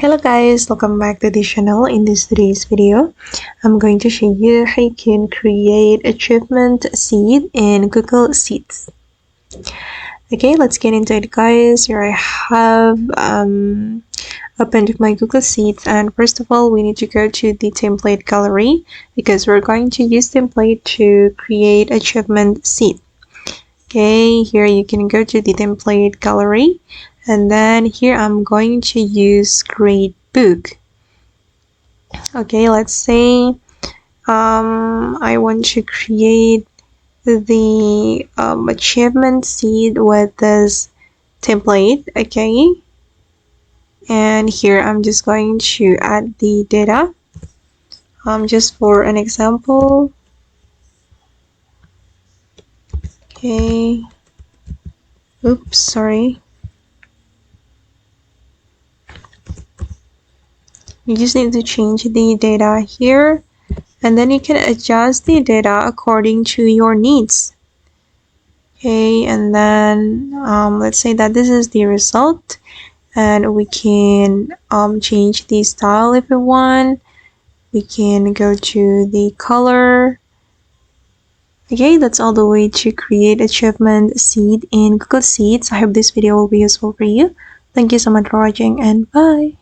Hello guys, welcome back to the channel. In today's video, I'm going to show you how you can create achievement seed in Google Sheets. Okay, let's get into it guys. Here I have opened my Google Sheets, and first of all we need to go to the template gallery because we're going to use template to create achievement seed. Okay, here you can go to the template gallery, and then here I'm going to use grade book. Okay, let's say I want to create the achievement seed with this template. Okay, and here I'm just going to add the data just for an example. Okay, oops, sorry. You just need to change the data here, and then you can adjust the data according to your needs. Okay, and then let's say that this is the result, and we can change the style if we want. We can go to the color. Okay, that's all the way to create achievement seed in Google Sheets. I hope this video will be useful for you. Thank you so much for watching, and bye.